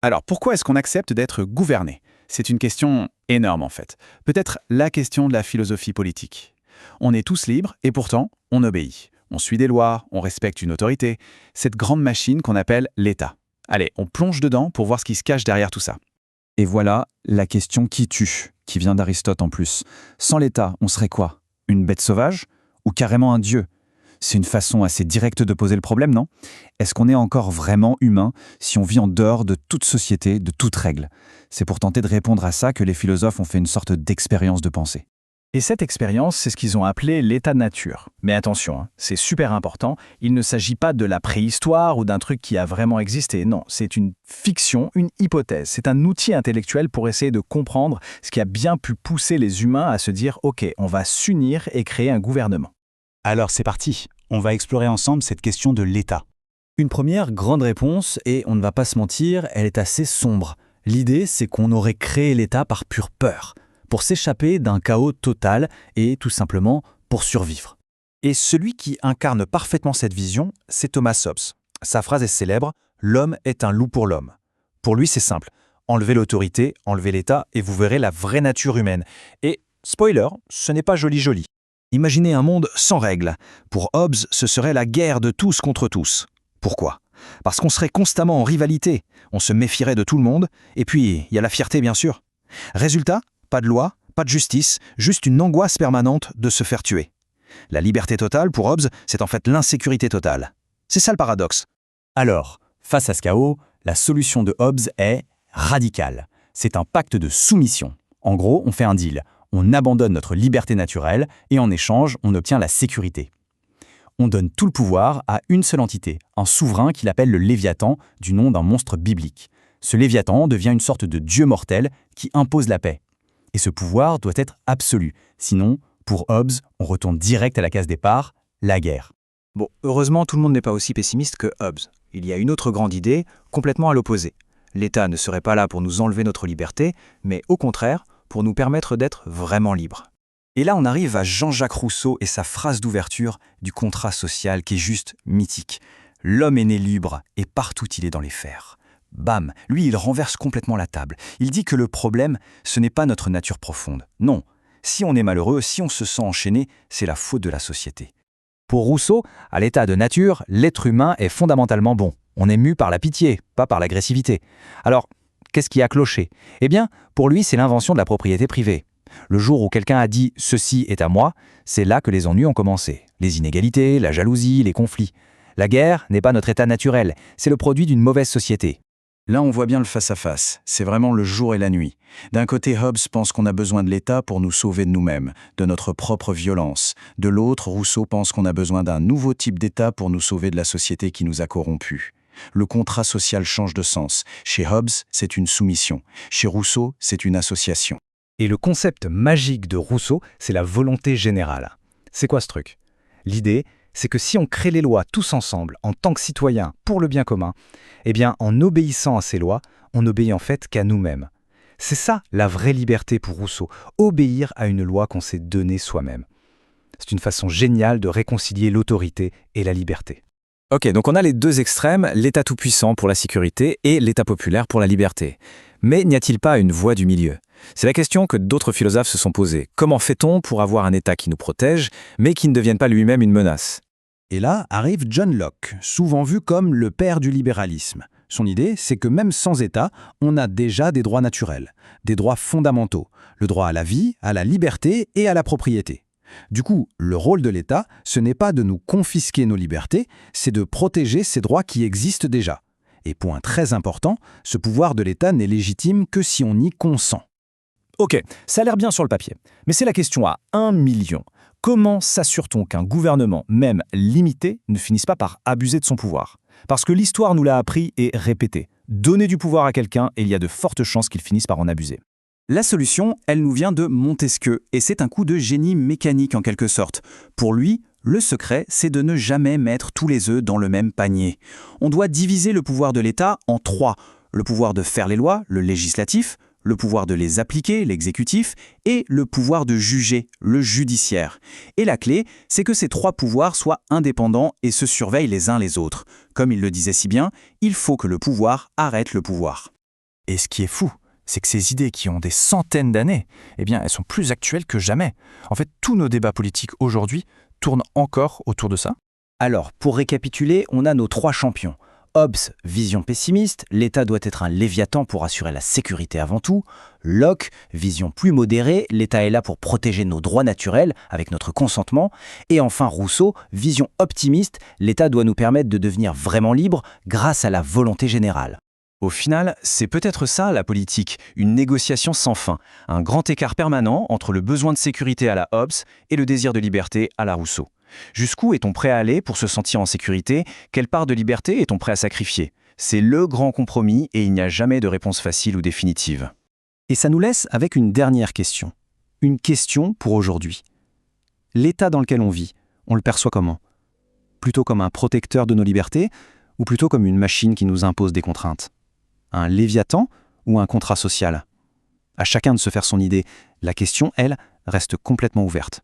Alors, pourquoi est-ce qu'on accepte d'être gouverné? C'est une question énorme en fait. Peut-être la question de la philosophie politique. On est tous libres et pourtant, on obéit. On suit des lois, on respecte une autorité. Cette grande machine qu'on appelle l'État. Allez, on plonge dedans pour voir ce qui se cache derrière tout ça. Et voilà la question qui tue, qui vient d'Aristote en plus. Sans l'État, on serait quoi? Une bête sauvage? Ou carrément un dieu? C'est une façon assez directe de poser le problème, non? Est-ce qu'on est encore vraiment humain si on vit en dehors de toute société, de toute règle? C'est pour tenter de répondre à ça que les philosophes ont fait une sorte d'expérience de pensée. Et cette expérience, c'est ce qu'ils ont appelé l'état de nature. Mais attention, c'est super important, il ne s'agit pas de la préhistoire ou d'un truc qui a vraiment existé. Non, c'est une fiction, une hypothèse. C'est un outil intellectuel pour essayer de comprendre ce qui a bien pu pousser les humains à se dire « Ok, on va s'unir et créer un gouvernement ». Alors c'est parti, on va explorer ensemble cette question de l'État. Une première grande réponse, et on ne va pas se mentir, elle est assez sombre. L'idée, c'est qu'on aurait créé l'État par pure peur, pour s'échapper d'un chaos total et tout simplement pour survivre. Et celui qui incarne parfaitement cette vision, c'est Thomas Hobbes. Sa phrase est célèbre « L'homme est un loup pour l'homme ». Pour lui, c'est simple. Enlevez l'autorité, enlevez l'État et vous verrez la vraie nature humaine. Et, spoiler, ce n'est pas joli. Imaginez un monde sans règles. Pour Hobbes, ce serait la guerre de tous contre tous. Pourquoi? Parce qu'on serait constamment en rivalité, on se méfierait de tout le monde, et puis il y a la fierté bien sûr. Résultat, pas de loi, pas de justice, juste une angoisse permanente de se faire tuer. La liberté totale, pour Hobbes, c'est en fait l'insécurité totale. C'est ça le paradoxe. Alors, face à ce chaos, la solution de Hobbes est radicale. C'est un pacte de soumission. En gros, on fait un deal. On abandonne notre liberté naturelle et en échange, on obtient la sécurité. On donne tout le pouvoir à une seule entité, un souverain qu'il appelle le Léviathan, du nom d'un monstre biblique. Ce Léviathan devient une sorte de dieu mortel qui impose la paix. Et ce pouvoir doit être absolu. Sinon, pour Hobbes, on retourne direct à la case départ, la guerre. Bon, heureusement, tout le monde n'est pas aussi pessimiste que Hobbes. Il y a une autre grande idée, complètement à l'opposé. L'État ne serait pas là pour nous enlever notre liberté, mais au contraire, pour nous permettre d'être vraiment libres. Et là, on arrive à Jean-Jacques Rousseau et sa phrase d'ouverture du contrat social qui est juste mythique. L'homme est né libre et partout il est dans les fers. Bam, lui, il renverse complètement la table. Il dit que le problème, ce n'est pas notre nature profonde. Non, si on est malheureux, si on se sent enchaîné, c'est la faute de la société. Pour Rousseau, à l'état de nature, l'être humain est fondamentalement bon. On est mu par la pitié, pas par l'agressivité. Alors, qu'est-ce qui a cloché? Eh bien, pour lui, c'est l'invention de la propriété privée. Le jour où quelqu'un a dit « ceci est à moi », c'est là que les ennuis ont commencé. Les inégalités, la jalousie, les conflits. La guerre n'est pas notre état naturel, c'est le produit d'une mauvaise société. Là, on voit bien le face-à-face. C'est vraiment le jour et la nuit. D'un côté, Hobbes pense qu'on a besoin de l'État pour nous sauver de nous-mêmes, de notre propre violence. De l'autre, Rousseau pense qu'on a besoin d'un nouveau type d'État pour nous sauver de la société qui nous a corrompus. Le contrat social change de sens. Chez Hobbes, c'est une soumission. Chez Rousseau, c'est une association. Et le concept magique de Rousseau, c'est la volonté générale. C'est quoi ce truc? L'idée, c'est que si on crée les lois tous ensemble, en tant que citoyens, pour le bien commun, eh bien, en obéissant à ces lois, on n'obéit en fait qu'à nous-mêmes. C'est ça la vraie liberté pour Rousseau, obéir à une loi qu'on s'est donnée soi-même. C'est une façon géniale de réconcilier l'autorité et la liberté. Ok, donc on a les deux extrêmes, l'État tout-puissant pour la sécurité et l'État populaire pour la liberté. Mais n'y a-t-il pas une voie du milieu? C'est la question que d'autres philosophes se sont posées. Comment fait-on pour avoir un État qui nous protège, mais qui ne devienne pas lui-même une menace? Et là arrive John Locke, souvent vu comme le père du libéralisme. Son idée, c'est que même sans État, on a déjà des droits naturels, des droits fondamentaux, le droit à la vie, à la liberté et à la propriété. Du coup, le rôle de l'État, ce n'est pas de nous confisquer nos libertés, c'est de protéger ces droits qui existent déjà. Et point très important, ce pouvoir de l'État n'est légitime que si on y consent. Ok, ça a l'air bien sur le papier, mais c'est la question à 1 million. Comment s'assure-t-on qu'un gouvernement, même limité, ne finisse pas par abuser de son pouvoir? Parce que l'histoire nous l'a appris et répété. Donner du pouvoir à quelqu'un et il y a de fortes chances qu'il finisse par en abuser. La solution, elle nous vient de Montesquieu, et c'est un coup de génie mécanique en quelque sorte. Pour lui, le secret, c'est de ne jamais mettre tous les œufs dans le même panier. On doit diviser le pouvoir de l'État en 3. Le pouvoir de faire les lois, le législatif, le pouvoir de les appliquer, l'exécutif, et le pouvoir de juger, le judiciaire. Et la clé, c'est que ces 3 pouvoirs soient indépendants et se surveillent les uns les autres. Comme il le disait si bien, il faut que le pouvoir arrête le pouvoir. Et ce qui est fou, c'est que ces idées qui ont des centaines d'années, eh bien, elles sont plus actuelles que jamais. En fait, tous nos débats politiques aujourd'hui tournent encore autour de ça. Alors, pour récapituler, on a nos 3 champions. Hobbes, vision pessimiste, l'État doit être un léviathan pour assurer la sécurité avant tout. Locke, vision plus modérée, l'État est là pour protéger nos droits naturels avec notre consentement. Et enfin Rousseau, vision optimiste, l'État doit nous permettre de devenir vraiment libres grâce à la volonté générale. Au final, c'est peut-être ça la politique, une négociation sans fin, un grand écart permanent entre le besoin de sécurité à la Hobbes et le désir de liberté à la Rousseau. Jusqu'où est-on prêt à aller pour se sentir en sécurité? Quelle part de liberté est-on prêt à sacrifier? C'est le grand compromis et il n'y a jamais de réponse facile ou définitive. Et ça nous laisse avec une dernière question. Une question pour aujourd'hui. L'état dans lequel on vit, on le perçoit comment? Plutôt comme un protecteur de nos libertés ou plutôt comme une machine qui nous impose des contraintes? Un léviathan ou un contrat social? À chacun de se faire son idée. La question, elle, reste complètement ouverte.